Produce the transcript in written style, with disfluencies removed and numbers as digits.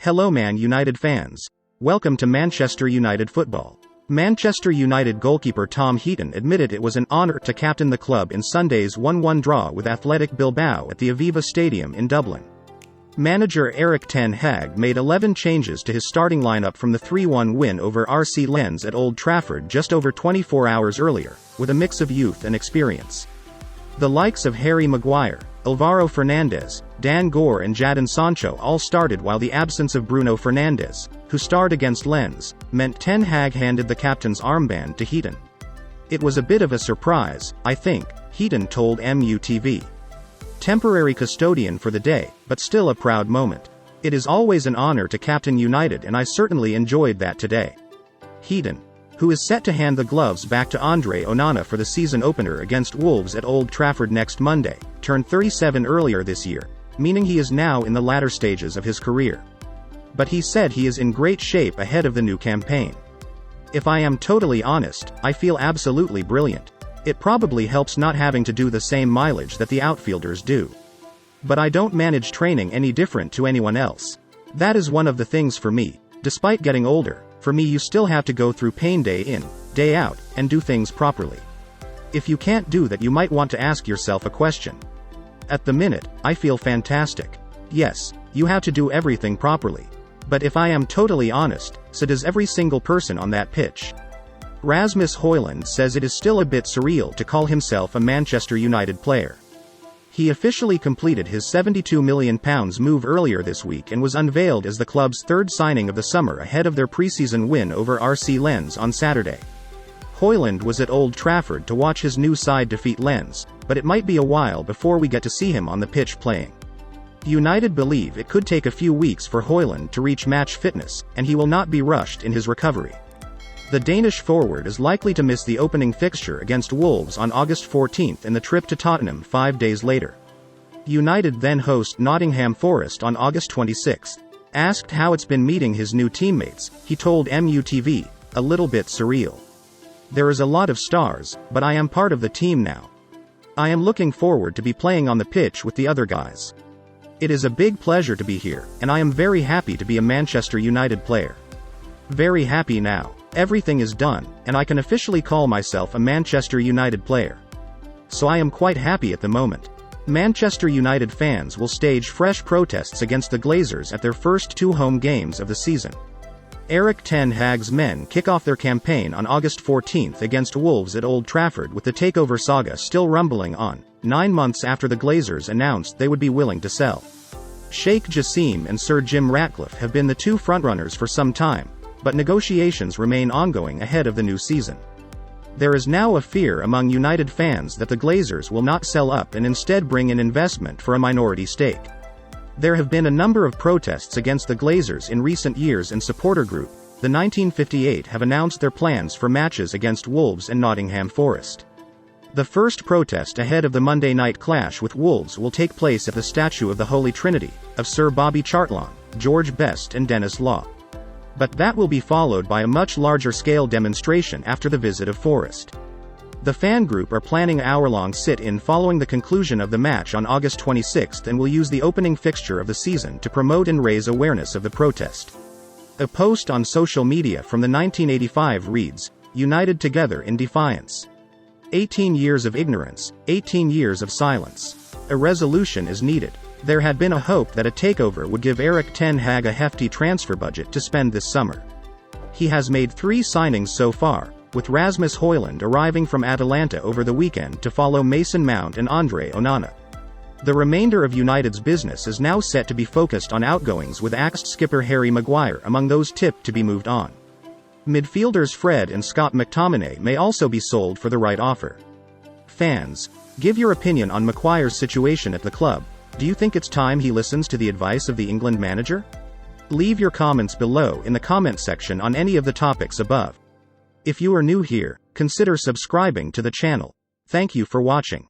Hello Man United fans. Welcome to Manchester United football. Manchester United goalkeeper Tom Heaton admitted it was an honor to captain the club in Sunday's 1-1 draw with Athletic Bilbao at the Aviva Stadium in Dublin. Manager Erik ten Hag made 11 changes to his starting lineup from the 3-1 win over RC Lens at Old Trafford just over 24 hours earlier, with a mix of youth and experience. The likes of Harry Maguire, Alvaro Fernandez, Dan Gore and Jadon Sancho all started, while the absence of Bruno Fernandes, who starred against Lens, meant ten Hag handed the captain's armband to Heaton. "It was a bit of a surprise, I think," Heaton told MUTV. "Temporary custodian for the day, but still a proud moment. It is always an honor to captain United and I certainly enjoyed that today." Heaton, who is set to hand the gloves back to Andre Onana for the season opener against Wolves at Old Trafford next Monday, turned 37 earlier this year, meaning he is now in the latter stages of his career. But he said he is in great shape ahead of the new campaign. "If I am totally honest, I feel absolutely brilliant. It probably helps not having to do the same mileage that the outfielders do. But I don't manage training any different to anyone else. That is one of the things for me. Despite getting older, for me you still have to go through pain day in, day out, and do things properly. If you can't do that, you might want to ask yourself a question. At the minute, I feel fantastic. Yes, you have to do everything properly. But if I am totally honest, so does every single person on that pitch." Rasmus Højlund says it is still a bit surreal to call himself a Manchester United player. He officially completed his £72 million move earlier this week and was unveiled as the club's third signing of the summer ahead of their preseason win over RC Lens on Saturday. Højlund was at Old Trafford to watch his new side defeat Lens, but it might be a while before we get to see him on the pitch playing. United believe it could take a few weeks for Højlund to reach match fitness, and he will not be rushed in his recovery. The Danish forward is likely to miss the opening fixture against Wolves on August 14 and the trip to Tottenham 5 days later. United then host Nottingham Forest on August 26. Asked how it's been meeting his new teammates, he told MUTV, "A little bit surreal. There is a lot of stars, but I am part of the team now. I am looking forward to be playing on the pitch with the other guys. It is a big pleasure to be here, and I am very happy to be a Manchester United player. Very happy now. Everything is done, and I can officially call myself a Manchester United player. So I am quite happy at the moment." Manchester United fans will stage fresh protests against the Glazers at their first 2 home games of the season. Erik ten Hag's men kick off their campaign on August 14 against Wolves at Old Trafford, with the takeover saga still rumbling on, 9 months after the Glazers announced they would be willing to sell. Sheikh Jassim and Sir Jim Ratcliffe have been the two frontrunners for some time, but negotiations remain ongoing ahead of the new season. There is now a fear among United fans that the Glazers will not sell up and instead bring in investment for a minority stake. There have been a number of protests against the Glazers in recent years, and supporter group, the 1958, have announced their plans for matches against Wolves and Nottingham Forest. The first protest ahead of the Monday night clash with Wolves will take place at the statue of the Holy Trinity, of Sir Bobby Charlton, George Best and Denis Law. But that will be followed by a much larger scale demonstration after the visit of Forest. The fan group are planning an hour-long sit-in following the conclusion of the match on August 26 and will use the opening fixture of the season to promote and raise awareness of the protest. A post on social media from the 1985 reads, "United together in defiance. 18 years of ignorance, 18 years of silence. A resolution is needed." There had been a hope that a takeover would give Erik ten Hag a hefty transfer budget to spend this summer. He has made 3 signings so far, with Rasmus Højlund arriving from Atalanta over the weekend to follow Mason Mount and Andre Onana. The remainder of United's business is now set to be focused on outgoings, with axed skipper Harry Maguire among those tipped to be moved on. Midfielders Fred and Scott McTominay may also be sold for the right offer. Fans, give your opinion on Maguire's situation at the club. Do you think it's time he listens to the advice of the England manager? Leave your comments below in the comment section on any of the topics above. If you are new here, consider subscribing to the channel. Thank you for watching.